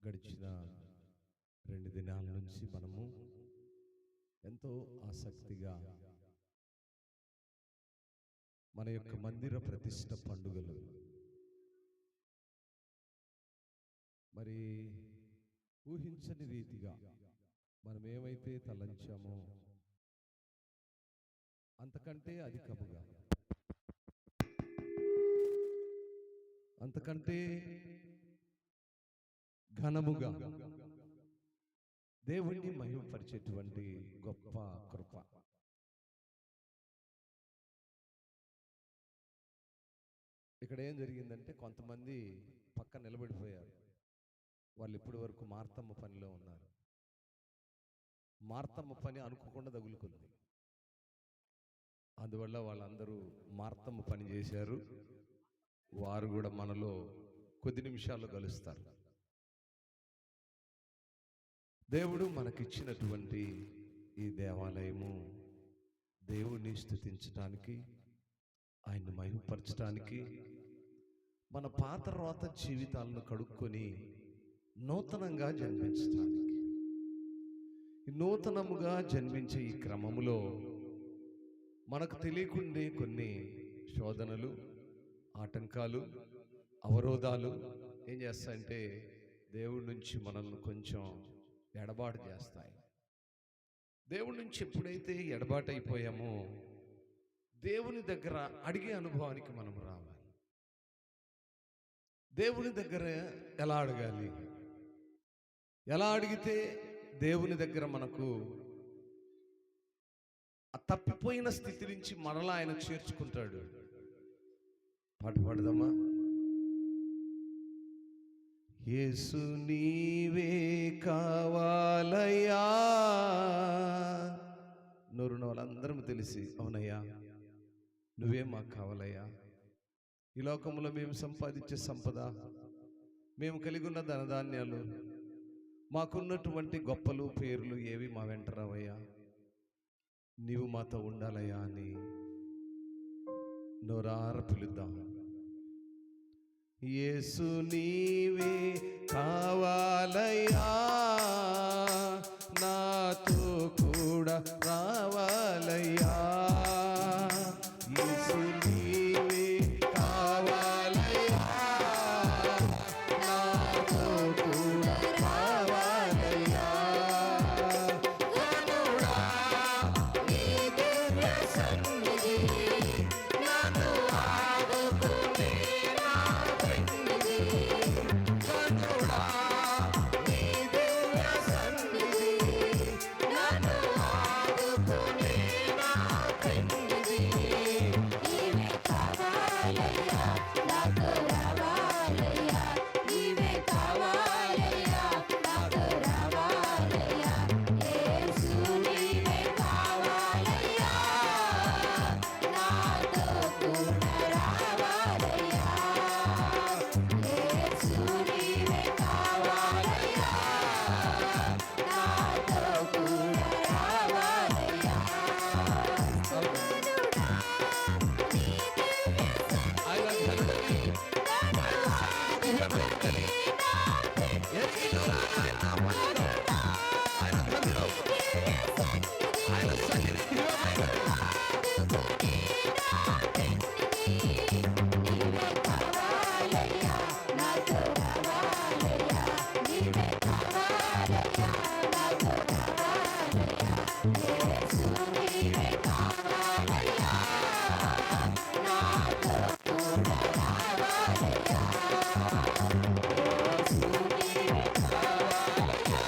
గడిచిన 2 దినాల నుంచి మనము ఎంతో ఆసక్తిగా మన యొక్క మందిర ప్రతిష్ఠ పండుగలు మరి ఊహించని రీతిగా మనం ఏమైతే తలంచామో అంతకంటే అధికముగా, అంతకంటే ఘనముగా దేవుణ్ణి మహిమపరిచేటువంటి గొప్ప కృప ఇక్కడ ఏం జరిగిందంటే, కొంతమంది పక్క నిలబడిపోయారు. వాళ్ళు ఇప్పటి వరకు మార్తమ్మ పనిలో ఉన్నారు. మార్తమ్మ పని అనుకోకుండా తగులుకుంది. అందువల్ల వాళ్ళందరూ మార్తమ్మ పని చేశారు. వారు కూడా మనలో కొద్ది నిమిషాల్లో కలుస్తారు. దేవుడు మనకిచ్చినటువంటి ఈ దేవాలయము దేవుణ్ణి స్తుతించడానికి, ఆయన్ని మహిమపరచడానికి, మన పాత రోత జీవితాలను కడుక్కొని నూతనంగా జన్మించడానికి, నూతనముగా జన్మించే ఈ క్రమములో మనకు తెలియకుండే కొన్ని శోధనలు, ఆటంకాలు, అవరోధాలు ఏం చేస్తాయంటే దేవుడి నుంచి మనల్ని కొంచెం ఎడబాటు చేస్తాయి. దేవుడి నుంచి ఎప్పుడైతే ఎడబాటు అయిపోయామో దేవుని దగ్గర అడిగే అనుభవానికి మనం రావాలి. దేవుని దగ్గర ఎలా అడగాలి, ఎలా అడిగితే దేవుని దగ్గర మనకు ఆ తప్పిపోయిన స్థితి నుంచి మరలా ఆయన చేర్చుకుంటాడు. పాట పాడదామా? యేసు నీవే కావాలయ్యా. నోరున్న వాళ్ళందరం తెలిసి అవునయ్యా నువ్వే మాకు కావాలయ్యా. ఈ లోకంలో మేము సంపాదించే సంపద, మేము కలిగి ఉన్న ధనధాన్యాలు, మాకున్నటువంటి గొప్పలు పేర్లు ఏవి మా వెంట రావయ్యా. నీవు మాతో ఉండాలయ్యా అని నోరార పిలుద్దాం. యేసు నీవే కావాలయ్యా, నాతో కూడా రావాలయ్యా. యేసు నీవే కావాలయ్యా, నాతో కూడా రావాలయ్యా. కనుడా నీ దివ్య సన్నిధి నన్ను ఆదుకునే నా పెన్నిధి. కనుడా నీ దివ్య సన్నిధి నన్ను ఆదుకునే నా పెన్నిధి. నీవే కావాలయ్యా, నాకు రావాలయ్యా. నీవే కావాలయ్యా, నాకు రావాలయ్యా. యేసు నీవే కావాలయ్యా, నాతో కూడా రావాలయ్యా. యేసు నీవే కావాలయ్యా, నాతో కూడా రావాలయ్యా. ఆయన ధనుడిని నీవే కావాలయ్యా,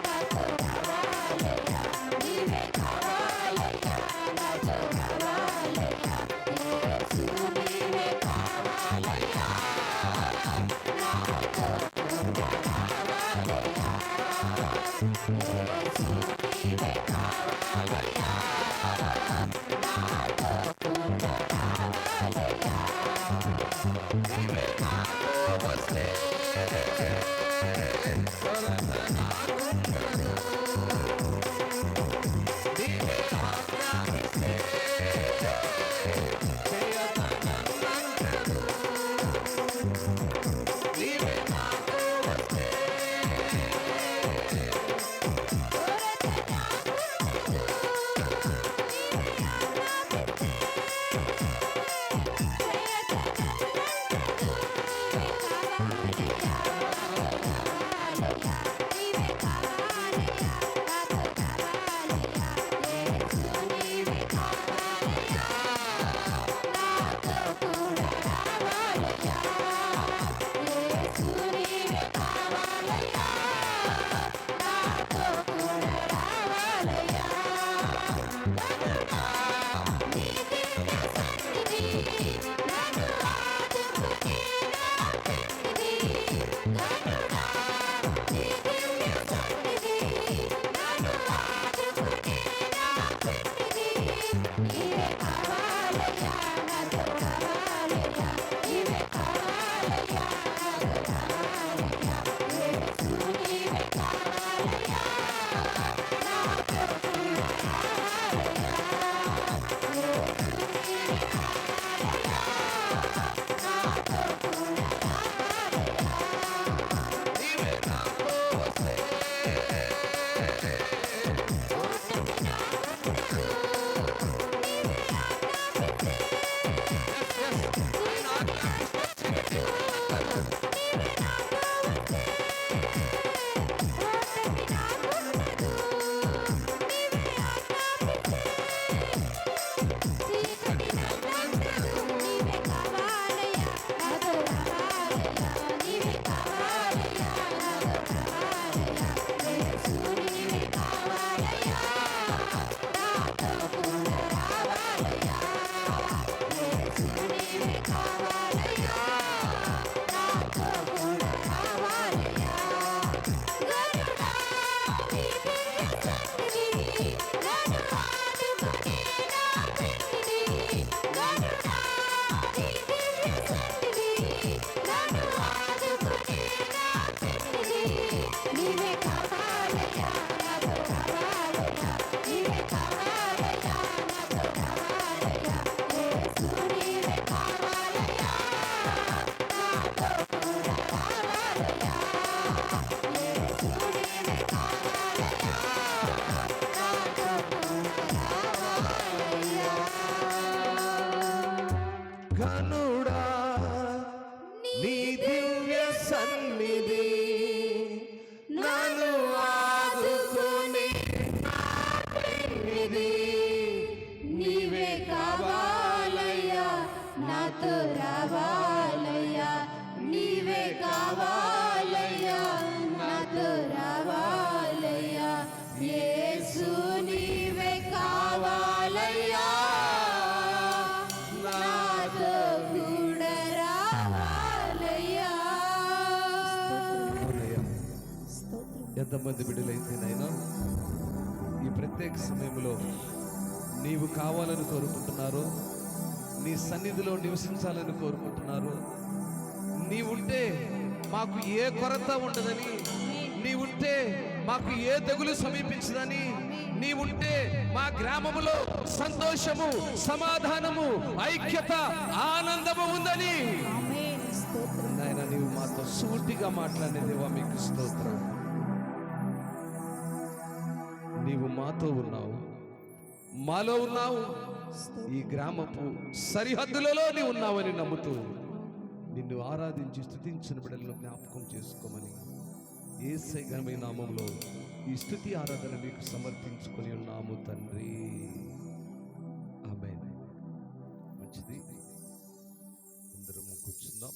నాకు రావాలయ్యా. ఘనుడా నీ దివ్య సన్నిధి నన్ను ఆదుకొని నీవే కావాలయ్యా నాతో రావాలయ్యా నీవే కావాలయ్యా నాతో రావాలయ్యా యేసు నీవే కావాలయ్యా నాతో కూడా రావాలయ్యా. ఎంతమంది బిడ్డలైతేనైనా ఈ ప్రత్యేక సమయంలో నీవు కావాలని కోరుకుంటున్నారు, నీ సన్నిధిలో నివసించాలని కోరుకుంటున్నారు. నీవుంటే మాకు ఏ కొరత ఉండదని, నీవుంటే మాకు ఏ తెగులు సమీపించదని, నీవుంటే మా గ్రామములో సంతోషము, సమాధానము, ఐక్యత, ఆనందము ఉందని నాయన నీవు మాతో సూటిగా మాట్లాడే దేవా మీకు స్తోత్రం. నీవు మాతో ఉన్నావు, మాలో ఉన్నావు, ఈ గ్రామపు సరిహద్దులలో నీవు ఉన్నావని నమ్ముతూ నిన్ను ఆరాధించి స్తుతించిన బిడ్డలను జ్ఞాపకం చేసుకోమని యేసయ్య ఘనమైన నామములో ఈ స్తుతి ఆరాధన మీకు సమర్పించుకొని ఉన్నాము తండ్రి. ఆమేన్. మంచిది, అందరము కూర్చుందాం.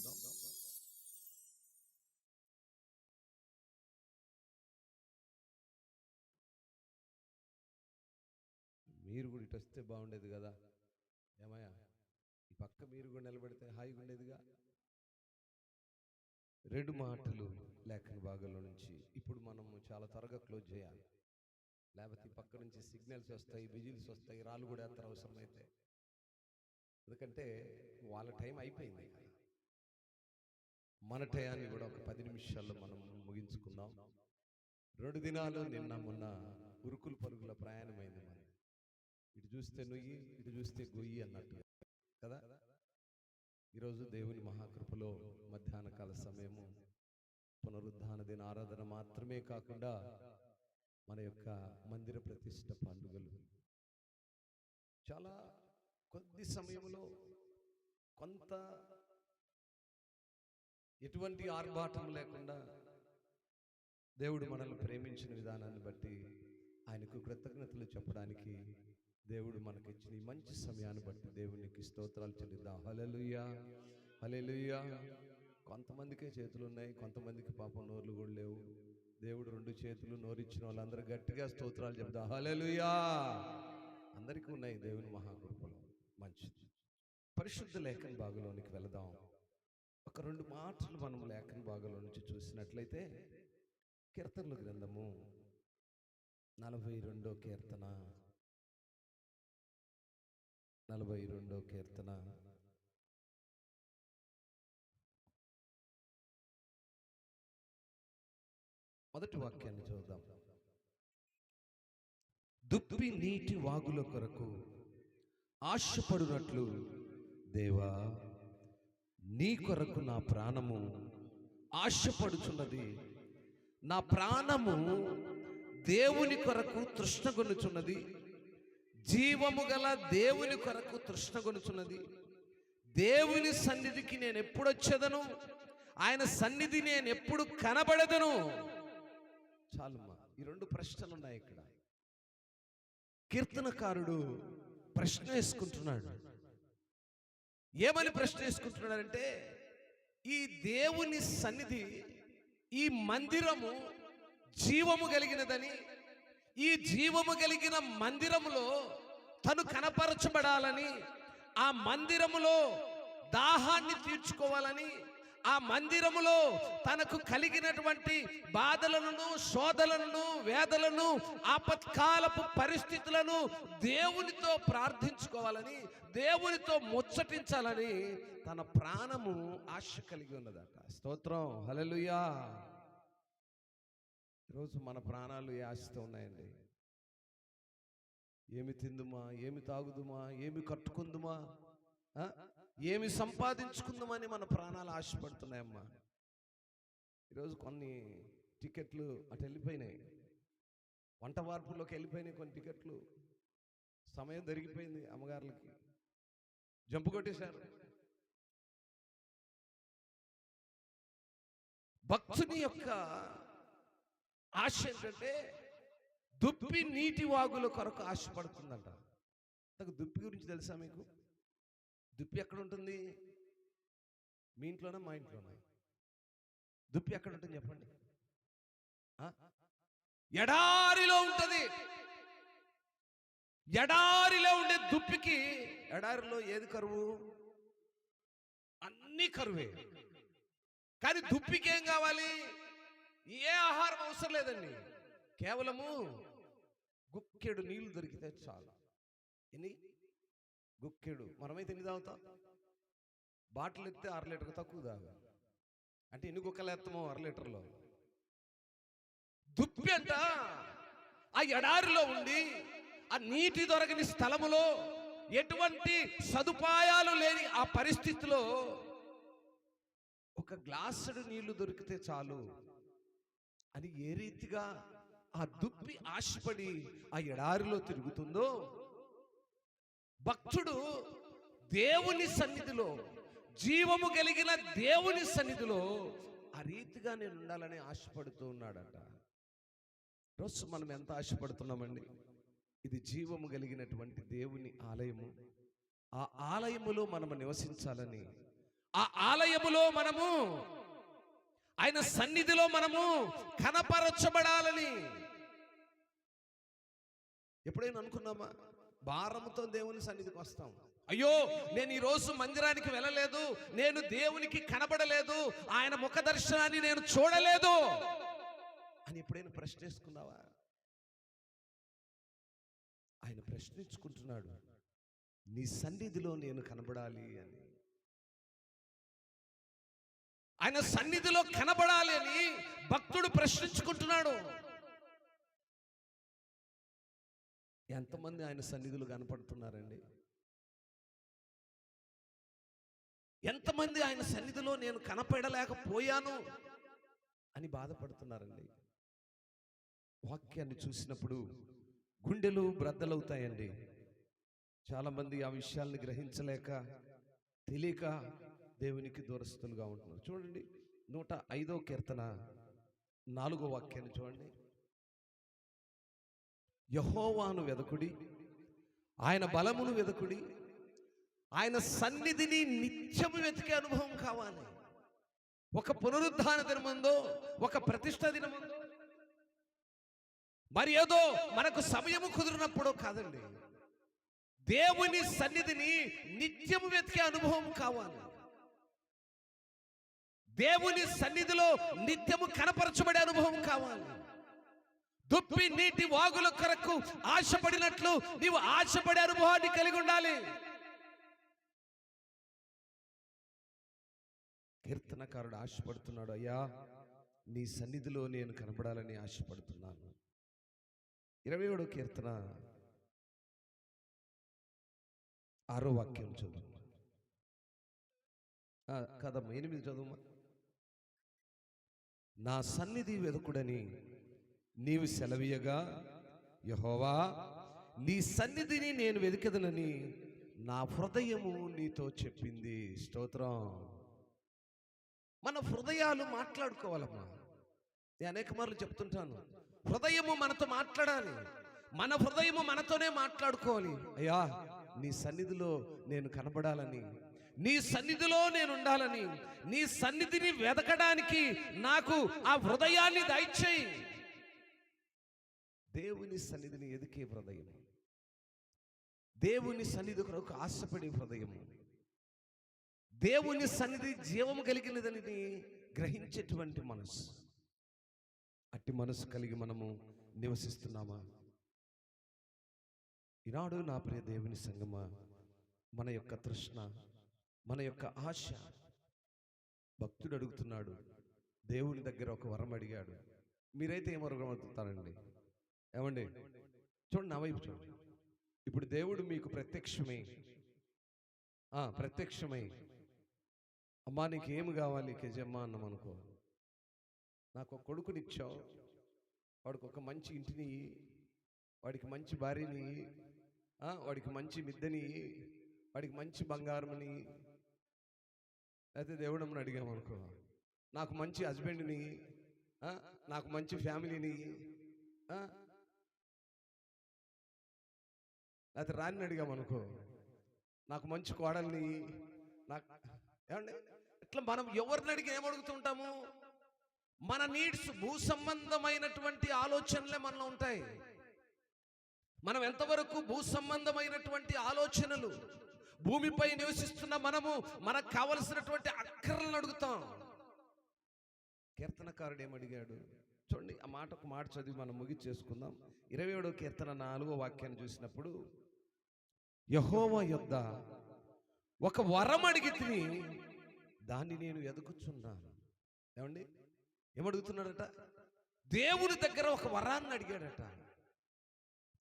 మీరు కూడా ఇటు వస్తే బాగుండేది కదా, ఏమయ్యా ఈ పక్క మీరు కూడా నిలబడితే హాయిగా ఉండేదిగా. 2 మాటలు లేఖన భాగంలో నుంచి ఇప్పుడు మనము చాలా త్వరగా క్లోజ్ చేయాలి. పక్క నుంచి సిగ్నల్స్ వస్తాయి, విజిల్స్ వస్తాయి, రాళ్ళు కూడా వేస్తారు అవసరమైతే. ఎందుకంటే వాళ్ళ టైం అయిపోయింది. మన టయాన్ని కూడా ఒక 10 నిమిషాల్లో మనం ముగించుకుందాం. 2 దినాలు నిన్న మొన్న ఉరుకులు పరుగుల ప్రయాణమైంది మనం. ఇటు చూస్తే నుయ్యి, ఇటు చూస్తే గొయ్యి అన్నట్టు కదా. ఈరోజు దేవుని మహాకృపలో మధ్యాహ్న కాల సమయము పునరుద్ధాన దిన ఆరాధన మాత్రమే కాకుండా మన యొక్క మందిర ప్రతిష్ఠ పండుగలు చాలా కొద్ది సమయంలో కొంత ఎటువంటి ఆర్భాటం లేకుండా దేవుడు మనల్ని ప్రేమించిన విధానాన్ని బట్టి ఆయనకు కృతజ్ఞతలు చెప్పడానికి దేవుడు మనకిచ్చిన ఈ మంచి సమయాన్ని బట్టి దేవునికి స్తోత్రాలు చెల్లిద్దాం. హల్లెలూయా, హల్లెలూయా. కొంతమందికే చేతులు ఉన్నాయి, కొంతమందికి పాపం నోర్లు కూడా లేవు. దేవుడు 2 చేతులు నోరిచ్చిన వాళ్ళందరూ గట్టిగా స్తోత్రాలు చెప్దాం. హల్లెలూయా. అందరికీ ఉన్నాయి దేవుని మహాకృపలు. మంచిది. పరిశుద్ధ లేఖన భాగంలోనికి వెళదాం. ఒక 2 మాటలు మనం లేఖన భాగంలో నుంచి చూసినట్లయితే కీర్తనల గ్రంథము 42వ కీర్తన, 42వ కీర్తన మొదటి వాక్యాన్ని చూద్దాం. దుప్పి నీటి వాగుల కొరకు ఆశపడునట్లు దేవా నీ కొరకు నా ప్రాణము ఆశపడుచున్నది. నా ప్రాణము దేవుని కొరకు తృష్ణగొనుచున్నది. జీవము గల దేవుని కొరకు తృష్ణగొనుచున్నది. దేవుని సన్నిధికి నేను ఎప్పుడు వచ్చేదను, ఆయన సన్నిధి నేను ఎప్పుడు కనబడదను. చాలమ్మా, ఈ 2 ప్రశ్నలు ఉన్నాయి ఇక్కడ. కీర్తనకారుడు ప్రశ్న వేసుకుంటున్నాడు. ఏమని ప్రశ్న వేసుకుంటున్నాడంటే, ఈ దేవుని సన్నిధి, ఈ మందిరము జీవము కలిగినదని, ఈ జీవము కలిగిన మందిరములో తను కనపరచబడాలని, ఆ మందిరములో దాహాన్ని తీర్చుకోవాలని, ఆ మందిరములో తనకు కలిగినటువంటి బాధలను, శోధలను, వేదలను, ఆపత్కాలపు పరిస్థితులను దేవునితో ప్రార్థించుకోవాలని, దేవునితో ముచ్చటించాలని తన ప్రాణము ఆశ కలిగి ఉన్నదట. స్తోత్రం, హల్లెలూయా. ఈరోజు మన ప్రాణాలు ఏ ఆశతో ఉన్నాయండి? ఏమి తిందుమా, ఏమి తాగుదుమా, ఏమి కట్టుకుందుమా, ఏమి సంపాదించుకుందామని మన ప్రాణాలు ఆశపడుతున్నాయమ్మా. ఈరోజు కొన్ని టికెట్లు అటు వెళ్ళిపోయినాయి, వంట వార్పులోకి వెళ్ళిపోయినాయి కొన్ని టికెట్లు. సమయం దొరికిపోయింది, అమ్మగారులకి జంపు కొట్టేశారు. భక్తుని యొక్క ఆశ ఏంటంటే దుప్పి నీటి వాగుల కొరకు ఆశపడుతుందంట. దుప్పి గురించి తెలుసా మీకు? దుప్పి ఎక్కడ ఉంటుంది? మీ ఇంట్లోనా, మా ఇంట్లోనా? దుప్పి ఎక్కడ ఉంటుంది చెప్పండి? ఎడారిలో ఉంటుంది. ఎడారిలో ఉండే దుప్పికి, ఎడారిలో ఏది కరువు? అన్ని కరువే. కానీ దుప్పికి ఏం కావాలి? ఏ ఆహారం అవసరం లేదండి. కేవలము గుక్కెడు నీళ్లు దొరికితే చాలు. ఎన్ని గుక్కెడు? మనమైతే ఎన్ని తాగుతాం? బాటిల్ ఎత్తే 6 లీటర్ తక్కువ తాగా. అంటే ఎన్ని గుక్కలు ఎత్తామో 6 లీటర్లో. దుప్పి అంట ఆ ఎడారిలో ఉండి, ఆ నీటి దొరకని స్థలములో, ఎటువంటి సదుపాయాలు లేని ఆ పరిస్థితిలో ఒక గ్లాసుడు నీళ్లు దొరికితే చాలు అని ఏ రీతిగా ఆ దుప్పి ఆశపడి ఆ ఎడారిలో తిరుగుతుందో, భక్తుడు దేవుని సన్నిధిలో, జీవము కలిగిన దేవుని సన్నిధిలో ఆ రీతిగా నేను ఉండాలని ఆశపడుతూ ఉన్నాడట. రోజు మనం ఎంత ఆశపడుతున్నామండి? ఇది జీవము కలిగినటువంటి దేవుని ఆలయము. ఆ ఆలయములో మనము నివసించాలని, ఆ ఆలయములో మనము, ఆయన సన్నిధిలో మనము కనపరచబడాలని ఎప్పుడైనా అనుకున్నామా? భారముతో దేవుని సన్నిధికి వస్తాం. అయ్యో, నేను ఈ రోజు మందిరానికి వెళ్ళలేదు, నేను దేవునికి కనబడలేదు, ఆయన ముఖ దర్శనాన్ని నేను చూడలేదు అని ఎప్పుడైనా ప్రశ్న వేసుకున్నావా? ఆయన ప్రశ్నించుకుంటున్నాడు, నీ సన్నిధిలో నేను కనబడాలి అని. ఆయన సన్నిధిలో కనబడాలి అని భక్తుడు ప్రశ్నించుకుంటున్నాడు. ఎంతమంది ఆయన సన్నిధిలో కనపడుతున్నారండి? ఎంతమంది ఆయన సన్నిధిలో నేను కనపడలేకపోయాను అని బాధపడుతున్నారండి? వాక్యాన్ని చూసినప్పుడు గుండెలు బ్రద్దలవుతాయండి. చాలామంది ఆ విషయాల్ని గ్రహించలేక, తెలియక దేవునికి దూరస్తులుగా ఉంటున్నారు. చూడండి 105వ కీర్తన 4వ వాక్యాన్ని చూడండి. యెహోవాను వెదకుడి, ఆయన బలమును వెదకుడి, ఆయన సన్నిధిని నిత్యము వెతికే అనుభవం కావాలి. ఒక పునరుద్ధాన దినముందో, ఒక ప్రతిష్ఠ దినముందో, మరి ఏదో మనకు సమయము కుదిరినప్పుడు కాదండి. దేవుని సన్నిధిని నిత్యము వెతికే అనుభవం కావాలి. దేవుని సన్నిధిలో నిత్యము కనపరచబడే అనుభవం కావాలి. దుప్పి నీటి వాగుల కొరకు ఆశపడినట్లు నీవు ఆశపడే అనుభవాన్ని కలిగి ఉండాలి. కీర్తనకారుడు ఆశపడుతున్నాడు, అయ్యా నీ సన్నిధిలో నేను కనబడాలని ఆశపడుతున్నాను. 27వ కీర్తన 6వ వాక్యం చదువు. కదమ్మా 8 చదువు. నా సన్నిధి వెదకుడని నీవు సెలవీయగా, యెహోవా నీ సన్నిధిని నేను వెతికెదనని నా హృదయము నీతో చెప్పింది. స్తోత్రం. మన హృదయాలు మాట్లాడుకోవాలమ్మా. నేను అనేక మార్లు చెప్తుంటాను, హృదయము మనతో మాట్లాడాలి. మన హృదయము మనతోనే మాట్లాడుకోవాలి. అయ్యా నీ సన్నిధిలో నేను కనబడాలని, నీ సన్నిధిలో నేను ఉండాలని, నీ సన్నిధిని వెదకడానికి నాకు ఆ హృదయాన్ని దయచేయి. దేవుని సన్నిధిని ఎదికే హృదయం, దేవుని సన్నిధి కొరకు ఆశపడే హృదయము, దేవుని సన్నిధి జీవము కలిగినదని గ్రహించేటువంటి మనసు, అట్టి మనసు కలిగి మనము నివసిస్తున్నామా? ఈనాడు నా ప్రియ దేవుని సంగమా, మన యొక్క తృష్ణ, మన యొక్క ఆశ. భక్తుడు అడుగుతున్నాడు, దేవుని దగ్గర ఒక వరం అడిగాడు. మీరైతే ఏం వరం అడుగుతారండి? ఏమండి చూడండి, నా వైపు చూడండి. ఇప్పుడు దేవుడు మీకు ప్రత్యక్షమై అమ్మా నీకు ఏమి కావాలి కెజమ్మా అన్నాం అనుకో, నాకు ఒక కొడుకునిచ్చావు, వాడికి ఒక మంచి ఇంటిని, వాడికి మంచి భార్యని, వాడికి మంచి మిద్దని, వాడికి మంచి బంగారంని. అయితే దేవుడమ్మని అడిగామనుకో, నాకు మంచి హస్బెండ్ని, నాకు మంచి ఫ్యామిలీని, లేకపోతే రాణిని అడిగామనుకో, నాకు మంచి కోడల్ని, నాకు ఏమండి ఇట్లా మనం ఎవరిని అడిగి ఏమడుగుతుంటాము? మన నీడ్స్, భూ సంబంధమైనటువంటి ఆలోచనలే మనలో ఉంటాయి. మనం ఎంతవరకు భూ సంబంధమైనటువంటి ఆలోచనలు, భూమిపై నివసిస్తున్న మనము మనకు కావలసినటువంటి అక్కర్లను అడుగుతాం. కీర్తనకారుడు ఏమడిగాడు చూడండి. ఆ మాట ఒక మాట చదివి మనం ముగిచేసుకుందాం. 27వ కీర్తన 4వ వాక్యాన్ని చూసినప్పుడు, యెహోవా యొద్ద ఒక వరం అడిగి తిని దాన్ని నేను ఎదుగుచున్నాను. ఏమండి ఏమడుగుతున్నాడట? దేవుని దగ్గర ఒక వరాన్ని అడిగాడట.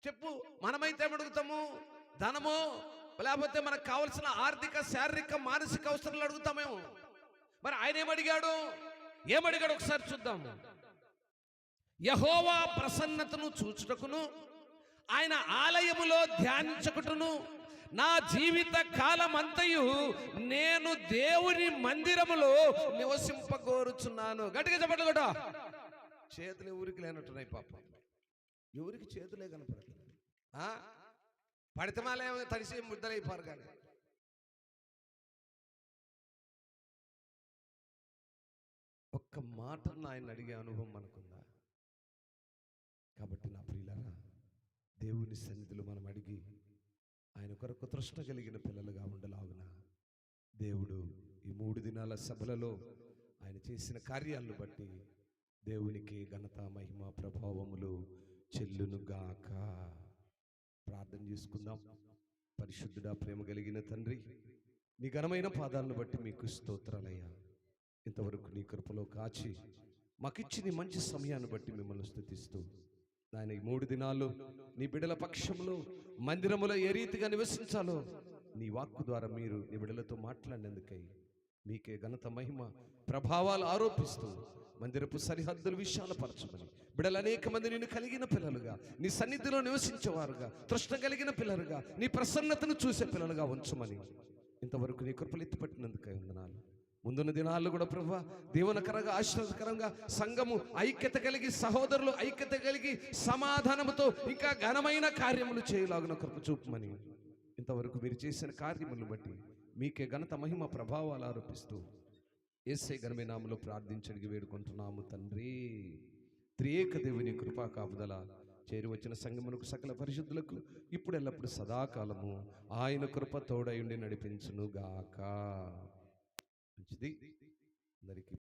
చెప్పు, మనమైతే ఏమడుగుతాము? ధనమో, లేకపోతే మనకు కావలసిన ఆర్థిక, శారీరక, మానసిక అవసరాలు అడుగుతామేమో. మరి ఆయన ఏమడిగాడు ఒకసారి చూద్దాము. యెహోవా ప్రసన్నతను చూచుటకును, ఆయన ఆలయములో ధ్యానించుటకును నా జీవిత కాలమంతయు నేను దేవుని మందిరములో నివసింపగోరుచున్నాను. గట్టిగా చెప్పండి కూడా. చేతులు ఎవరికి లేనట్టున్నాయి పాపం, ఎవరికి చేతులే కనపడుతున్నాయి. పడితే మాలే తడిసి ముద్దలైపోరు. కానీ ఒక్క మాటను ఆయన అడిగే అనుభవం మనకుందా? కాబట్టి నా ప్రియులారా, దేవుని సన్నిధిలో మనం అడిగి ఆయన కొరకు తృష్ణ కలిగిన పిల్లలుగా ఉండలాగున దేవుడు ఈ 3 దినాల సభలలో ఆయన చేసిన కార్యాలను బట్టి దేవునికి ఘనత, మహిమ, ప్రభావములు చెల్లునుగాక. ప్రార్థన చేసుకుందాం. పరిశుద్ధుడా, ప్రేమ కలిగిన తండ్రి, నీ ఘనమైన పాదాలను బట్టి మీకు స్తోత్రాలయ్యా. ఇంతవరకు నీ కృపలో కాచి మాకిచ్చిన ఈ మంచి సమయాన్ని బట్టి మిమ్మల్ని స్తుతిస్తూ నాయన, ఈ 3 దినాల్లో నీ బిడ్డల పక్షంలో మందిరములో ఏ రీతిగా నివసించాలో నీ వాక్కు ద్వారా మీరు నీ బిడ్డలతో మాట్లాడినందుకై మీకే ఘనత, మహిమ, ప్రభావాలు ఆరోపిస్తూ మందిరపు సరిహద్దులు విశాలపరచమని, బిడ్డలు అనేక మంది నిన్ను కలిగిన పిల్లలుగా, నీ సన్నిధిలో నివసించేవారుగా, తృష్ణ కలిగిన పిల్లలుగా, నీ ప్రసన్నతను చూసే పిల్లలుగా ఉంచమని ఇంతవరకు నీ కృపలు ఎత్తిపట్టినందుకై వందనాలు. ముందున్న దినాల్లో కూడా ప్రభువా, దీవెనకరంగా, ఆశీర్వాదకరంగా సంఘము ఐక్యత కలిగి, సహోదరులు ఐక్యత కలిగి, సమాధానముతో ఇంకా ఘనమైన కార్యములు చేయలాగున కృప చూపమని ఇంతవరకు మీరు చేసిన కార్యములను బట్టి మీకే ఘనత, మహిమ, ప్రభావాలు ఆరోపిస్తూ యేసయ్య ఘనమైన నామములో ప్రార్థించడికి వేడుకుంటున్నాము తండ్రి. త్రియేక దేవుని కృపా కాపుదల చేరి వచ్చిన సంఘమునకు, సకల పరిశుద్ధులకు ఇప్పుడు ఎల్లప్పుడు సదాకాలము ఆయన కృప తోడయుండి నడిపించును గాక. మంచిది అందరికీ.